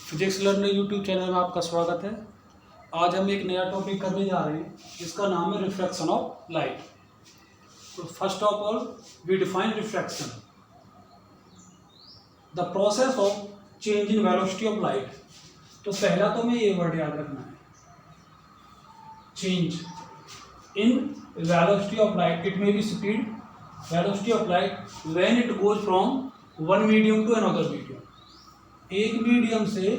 Physics learner YouTube channel में आपका स्वागत है। आज हम एक नया टॉपिक करने जा रहे हैं जिसका नाम है रिफ्रैक्शन ऑफ लाइट। तो first of all we define refraction, the process of change in velocity of light. तो पहला तो हमें ये वर्ड याद रखना है, change in velocity of light. It may be speed, velocity of light when it goes from one medium to another medium. एक medium से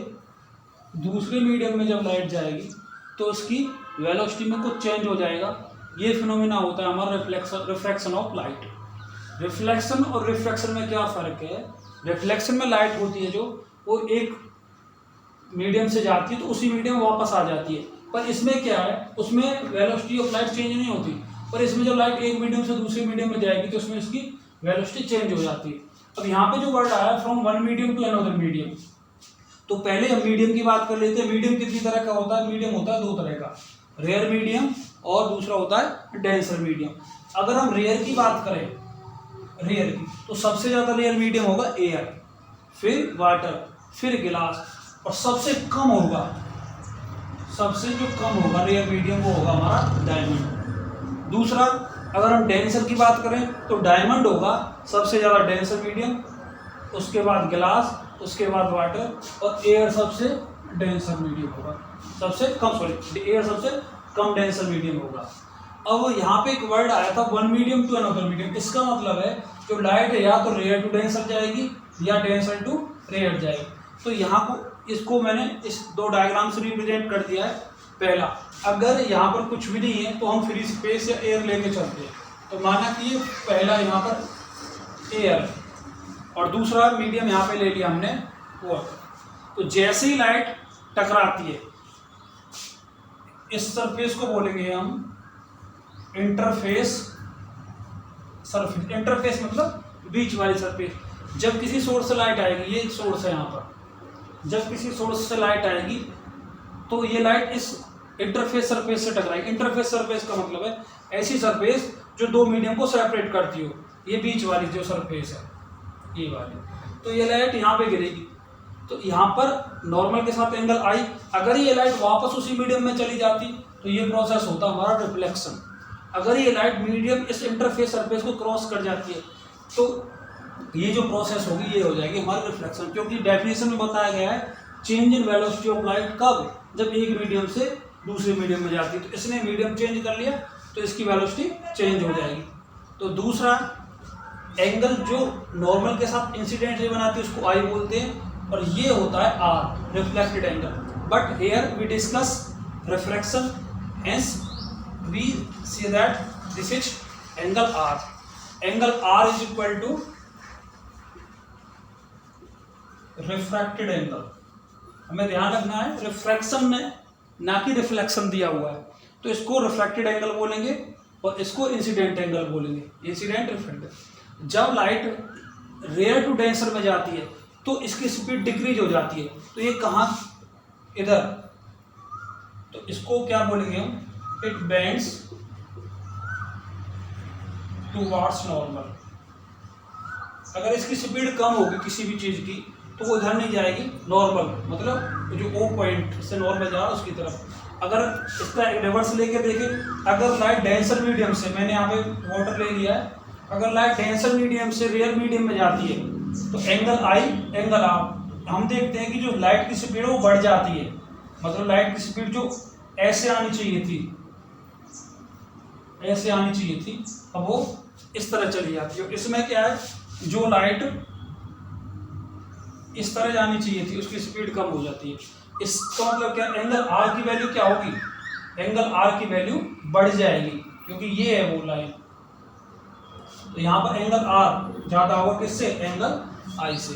दूसरे मीडियम में जब लाइट जाएगी तो उसकी वेलोसिटी में कुछ चेंज हो जाएगा। ये फिनोमेना होता है हमारा रिफ्रैक्शन ऑफ लाइट। रिफ्लेक्शन और रिफ्रैक्शन में क्या फ़र्क है? रिफ्लेक्शन में लाइट होती है जो वो एक मीडियम से जाती है तो उसी मीडियम में वापस आ जाती है, पर इसमें क्या है, उसमें वेलोसिटी ऑफ लाइट चेंज नहीं होती। पर इसमें जब लाइट एक मीडियम से दूसरे मीडियम में जाएगी तो उसमें इसकी वेलोसिटी चेंज हो जाती है। अब यहाँ पे जो वर्ड आया from one medium to another medium, तो पहले हम मीडियम की बात कर लेते हैं। मीडियम कितनी तरह का होता है? मीडियम होता है दो तरह का, रेयर मीडियम और दूसरा होता है डेंसर मीडियम। अगर हम रेयर की बात करें, रेयर की, तो सबसे ज़्यादा रेयर मीडियम होगा एयर, फिर वाटर, फिर गिलास, और सबसे कम होगा, सबसे जो कम होगा रेयर मीडियम वो होगा हमारा डायमंड। दूसरा अगर हम डेंसर की बात करें तो डायमंड होगा सबसे ज़्यादा डेंसर मीडियम, उसके बाद गिलास, उसके बाद वाटर, और एयर सबसे डेंसर मीडियम होगा, सबसे कम, सॉरी एयर सबसे कम डेंसर मीडियम होगा। अब यहाँ पे एक वर्ड आया था one medium to another medium. इसका मतलब है जो लाइट है या तो रेयर टू डेंसर जाएगी या डेंसर टू रेयर जाएगी। तो यहाँ को इसको मैंने इस दो डायग्राम से रिप्रेजेंट कर दिया है। पहला, अगर यहाँ पर कुछ भी नहीं है तो हम फ्री स्पेस या एयर लेके चलते हैं, तो माना कि ये पहला यहाँ पर एयर और दूसरा मीडियम यहाँ पे ले लिया हमने वाटर। तो जैसे ही लाइट टकराती है इस सरफेस को बोलेंगे हम इंटरफेस सरफेस। इंटरफेस मतलब बीच वाली सरफेस। जब किसी सोर्स से लाइट आएगी, ये सोर्स है यहाँ पर, जब किसी सोर्स से लाइट आएगी तो ये लाइट इस इंटरफेस सरफेस से टकराएगी। इंटरफेस सरफेस का मतलब है ऐसी सरफेस जो दो मीडियम को सेपरेट करती हो। ये बीच वाली जो सरफेस है ये वाली, तो ये लाइट यहाँ पे गिरेगी, तो यहाँ पर नॉर्मल के साथ एंगल आई। अगर ये लाइट वापस उसी मीडियम में चली जाती तो ये प्रोसेस होता हमारा रिफ्लेक्शन। अगर ये लाइट मीडियम इस इंटरफेस सरफेस को क्रॉस कर जाती है तो ये जो प्रोसेस होगी ये हो जाएगी हमारी रिफ्लेक्शन। क्योंकि डेफिनेशन में बताया गया है change in velocity of light कब? जब एक मीडियम से दूसरे मीडियम में जाती है। तो इसने मीडियम चेंज कर लिया तो इसकी वेलोसिटी चेंज हो जाएगी। तो दूसरा एंगल जो नॉर्मल के साथ इंसिडेंट रे बनाती है उसको आई बोलते हैं, और ये होता है R, reflected angle. But here we discuss refraction, hence we see that this is angle R. Angle R is equal to refracted angle. हमें ध्यान रखना है रिफ्रैक्शन में ना कि रिफ्लेक्शन दिया हुआ है, तो इसको रिफ्रैक्टेड एंगल बोलेंगे और इसको इंसिडेंट एंगल बोलेंगे, इंसिडेंट रिफ्लेक्टेड। जब लाइट रेयर टू डेंसर में जाती है तो इसकी स्पीड डिक्रीज हो जाती है, तो ये कहाँ, इधर, तो इसको क्या बोलेंगे हम? It bends towards normal. अगर इसकी स्पीड कम होगी किसी भी चीज़ की तो वो इधर नहीं जाएगी, नॉर्मल मतलब जो ओ पॉइंट से नॉर्मल जा रहा है उसकी तरफ। अगर इसका रिवर्स लेके देखें, अगर लाइट डेंसर मीडियम से, मैंने यहाँ पे वाटर ले लिया है, अगर लाइट डेंसर मीडियम से रेयर मीडियम में जाती है तो एंगल आई, एंगल आर, हम देखते हैं कि जो लाइट की स्पीड है वो बढ़ जाती है। मतलब लाइट की स्पीड जो ऐसे आनी चाहिए थी, ऐसे आनी चाहिए थी, अब वो इस तरह चली जाती है। इसमें क्या है, जो लाइट इस तरह जानी चाहिए थी उसकी स्पीड कम हो जाती है। इसका मतलब क्या, एंगल आर की वैल्यू क्या होगी? एंगल आर की वैल्यू बढ़ जाएगी, क्योंकि ये है वो लाइन। तो यहाँ पर एंगल आर ज़्यादा होगा किससे? एंगल आई से।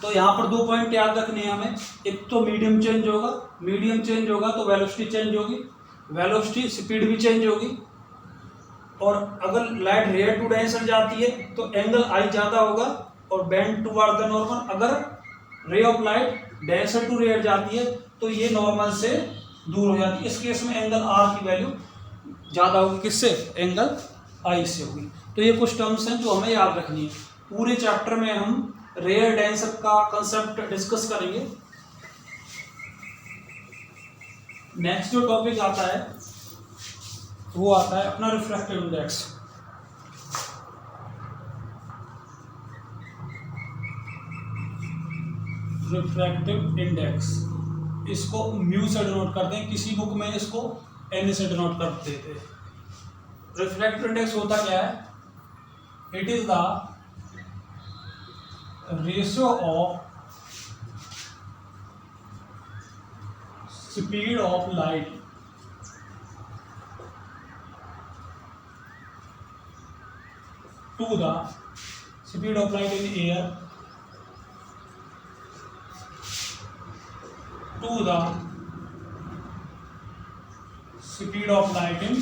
तो यहाँ पर दो पॉइंट याद रखने हैं हमें। एक तो मीडियम चेंज होगा, मीडियम चेंज होगा तो वेलोसिटी चेंज होगी, वेलोसिटी स्पीड भी चेंज होगी। और अगर लाइट रेयर टू डेंसर जाती है तो एंगल आई ज़्यादा होगा और बेंड टुवर्ड द नॉर्मल। अगर ray of light denser to rare जाती है तो ये नॉर्मल से दूर हो जाती है। इस केस में एंगल आर की वैल्यू ज़्यादा होगी, किससे? एंगल आई से होगी। तो ये कुछ टर्म्स हैं जो हमें याद रखनी है। पूरे चैप्टर में हम रेयर डेंसर का कंसेप्ट डिस्कस करेंगे। नेक्स्ट जो टॉपिक आता है वो आता है अपना रिफ्रैक्टिव इंडेक्स। रिफ्रैक्टिव इंडेक्स, इसको म्यू से डिनोट करते हैं, किसी बुक में इसको एन से डिनोट कर देते हैं। रिफ्रैक्टिव इंडेक्स होता क्या है? It is the ratio of speed of light to the speed of light in air to the speed of light in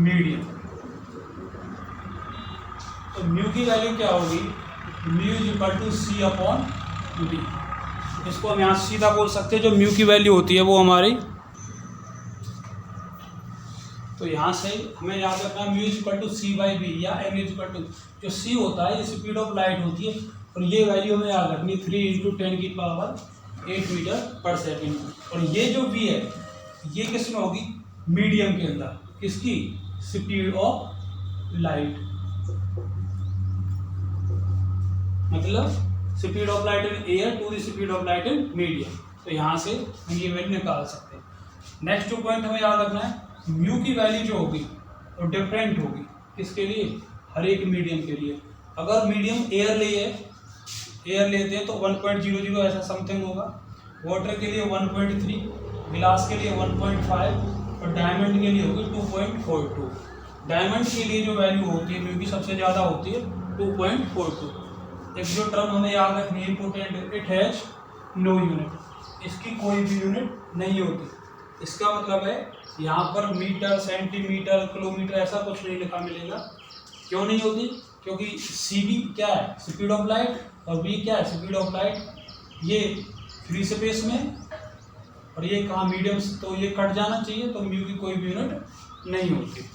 medium। तो म्यू की वैल्यू क्या होगी? Mu is equal to C upon D. इसको हम यहाँ सीधा बोल सकते हैं, जो म्यू की वैल्यू होती है वो हमारी, तो यहाँ से हमें याद रखना mu is equal to C by B, या एम इज इक्वल टू, जो सी होता है ये स्पीड ऑफ लाइट होती है, और ये वैल्यू हमें याद रखनी 3 × 10⁸ मीटर पर सेकेंड। और ये जो v है ये किस में होगी? मीडियम के अंदर। किसकी? स्पीड ऑफ लाइट, मतलब speed of light in air to the speed of light in medium. तो यहाँ से हम ये वैल्यू निकाल सकते हैं। नेक्स्ट जो पॉइंट हमें याद रखना है, म्यू की वैल्यू जो होगी वो डिफरेंट होगी। किसके लिए? हर एक मीडियम के लिए। अगर मीडियम एयर लेते हैं तो 1.00 ऐसा समथिंग होगा, वाटर के लिए 1.3, ग्लास के लिए 1.5 और डायमंड के लिए होगी 2.42। डायमंड के लिए जो वैल्यू होती है म्यू की सबसे ज़्यादा होती है 2.42। एक जो टर्म हमें याद रखनी है important, it has no unit, इसकी कोई भी यूनिट नहीं होती। इसका मतलब है यहाँ पर मीटर, सेंटीमीटर, किलोमीटर ऐसा कुछ नहीं लिखा मिलेगा। क्यों नहीं होती? क्योंकि सी बी क्या है? स्पीड ऑफ लाइट, और बी क्या है? Speed of light. ये फ्री स्पेस में और ये कहाँ? मीडियम, तो ये कट जाना चाहिए, तो म्यू की कोई भी यूनिट नहीं होती।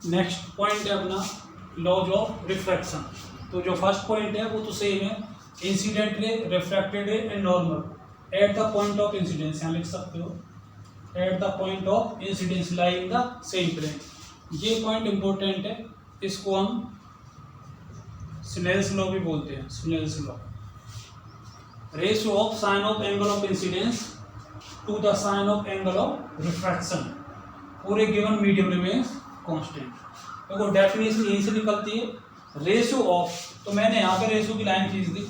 नेक्स्ट पॉइंट है अपना लॉज ऑफ रिफ्रैक्शन। तो जो फर्स्ट पॉइंट है वो तो सेम है, incident ray, refracted ray and normal at the point of incidence. यहाँ लिख सकते हो at the point of incidence lie in the same plane. ये पॉइंट इंपॉर्टेंट है, इसको हम स्नेल्स लॉ भी बोलते हैं। Snell's law, ratio of sine of angle of incidence to the sine of angle of refraction पूरे गिवन मीडियम रिमेन्स कांस्टेंट। देखो definition यहीं से निकलती है, रेशियो ऑफ, तो मैंने यहाँ पे रेशियो की लाइन खींच दी,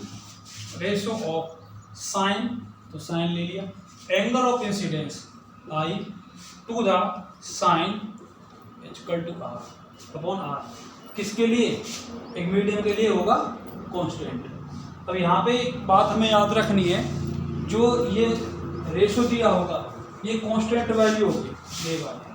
रेशियो ऑफ साइन, तो साइन ले लिया, angle of incidence I to the sine equal to R upon R. किसके लिए? एक मीडियम के लिए होगा कांस्टेंट। अब यहाँ पे एक बात हमें याद रखनी है, जो ये रेशियो दिया होगा ये कांस्टेंट वैल्यू होगी, ये वाली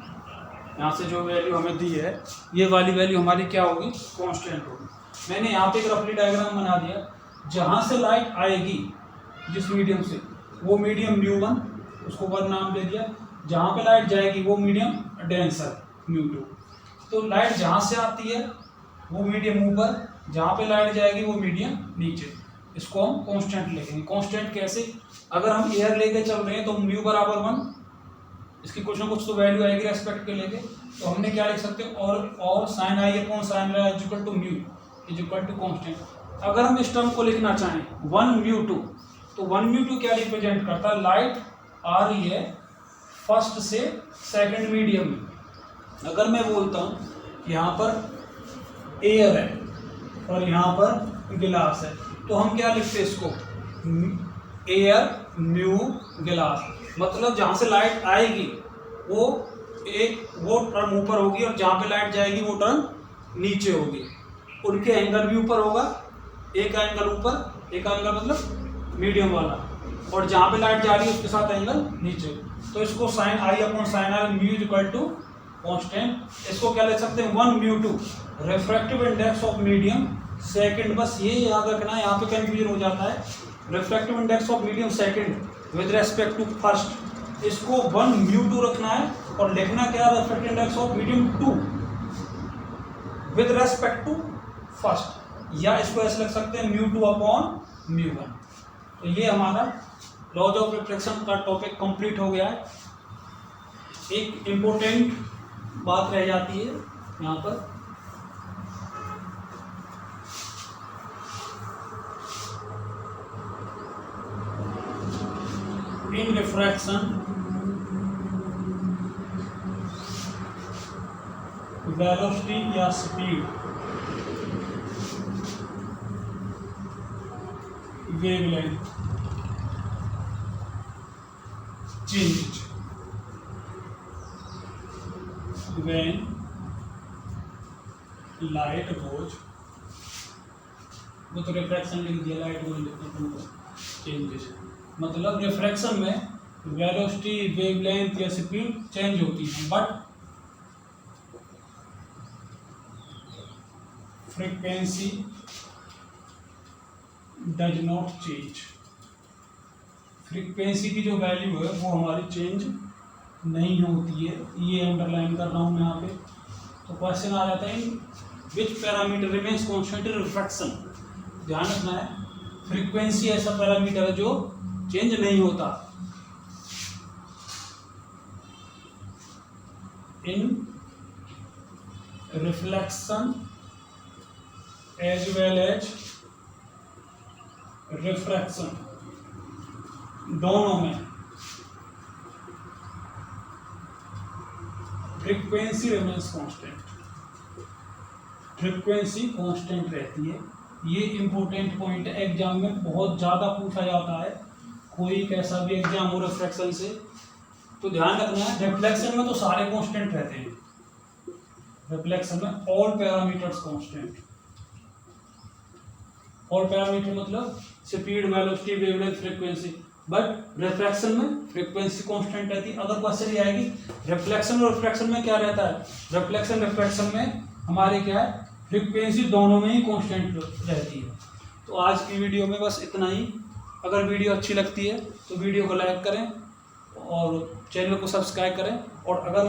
यहाँ से जो वैल्यू हमें दी है ये वाली वैल्यू हमारी क्या होगी? कांस्टेंट होगी। मैंने यहाँ पे एक रफली डायग्राम बना दिया, जहाँ से लाइट आएगी जिस मीडियम से, वो मीडियम μ1, उसको 1 नाम दे दिया। जहाँ पे लाइट जाएगी वो मीडियम डेंसर μ2। तो लाइट जहाँ से आती है वो मीडियम ऊपर, जहाँ पे लाइट जाएगी वो मीडियम नीचे। इसको हम कांस्टेंट लिखेंगे। कांस्टेंट कैसे? अगर हम एयर लेके चल रहे हैं तो μ बराबर 1, इसकी कुछ ना कुछ तो वैल्यू आएगी रेस्पेक्ट के लेके, तो हमने क्या लिख सकते हैं? और sine I upon sine is equal to mu is equal to constant. अगर हम इस टर्म को लिखना चाहें 1μ2, तो 1μ2 क्या रिप्रेजेंट करता है? लाइट आ रही है फर्स्ट से सेकंड मीडियम में। अगर मैं बोलता हूँ यहाँ पर एयर है और यहाँ पर गिलास है, तो हम क्या लिखते हैं इसको? एयर म्यू गिलास। मतलब जहाँ से लाइट आएगी वो टर्म ऊपर होगी और जहाँ पे लाइट जाएगी वो टर्म नीचे होगी। उनके एंगल भी ऊपर होगा, एक एंगल ऊपर, एक एंगल मतलब मीडियम वाला, और जहाँ पे लाइट जा रही है उसके साथ एंगल नीचे। तो इसको sine I upon sine i mu is equal to constant. इसको क्या लिख सकते हैं? 1μ2 refractive index of medium second. बस ये याद रखना है, यहाँ पे कंफ्यूजन हो जाता है। Refractive index of medium second with respect to first, इसको 1μ2 रखना है और लिखना क्या? Refractive index of medium 2 with respect to first. या इसको ऐसे लिख सकते हैं μ2/μ1। तो ये हमारा लॉज ऑफ रिफ्लेक्शन का टॉपिक कंप्लीट हो गया है। एक इम्पोर्टेंट बात रह जाती है यहाँ पर, इन रिफ्रैक्शन वेलोसिटी या speed wavelength changed when light goes, वो तो रिफ्रैक्शन लिख दिया, लाइट गोज लिखते हैं चेंजेस, मतलब रिफ्रैक्शन में वेलोसिटी वेवलेंथ या स्पीड चेंज होती है but frequency does not change. Frequency की जो वैल्यू है वो हमारी चेंज नहीं होती है, ये अंडरलाइन कर रहा हूँ मैं यहाँ पे। तो क्वेश्चन आ जाता है which parameter remains constant in refraction. ध्यान रखना है फ्रीक्वेंसी ऐसा पैरामीटर है जो चेंज नहीं होता in reflection as well as refraction, दोनों में frequency remains constant, frequency constant रहती है। ये इंपॉर्टेंट पॉइंट है, एग्जाम में बहुत ज़्यादा पूछा जाता है, कोई कैसा भी एग्जाम हो रिफ्लेक्शन से। तो ध्यान रखना है रिफ्लेक्शन में तो सारे कांस्टेंट रहते हैं, रिफ्लेक्शन में all parameters constant. All parameter मतलब speed, velocity, wavelength, frequency, but refraction में फ्रीक्वेंसी कांस्टेंट रहती है। अगर क्वेश्चन ये आएगी रिफ्लेक्शन और रिफ्रैक्शन में क्या रहता है, रिफ्लेक्शन में हमारे क्या है फ्रीक्वेंसी दोनों में ही कांस्टेंट रहती है। तो आज की वीडियो में बस इतना ही। अगर वीडियो अच्छी लगती है तो वीडियो को लाइक करें और चैनल को सब्सक्राइब करें, और अगर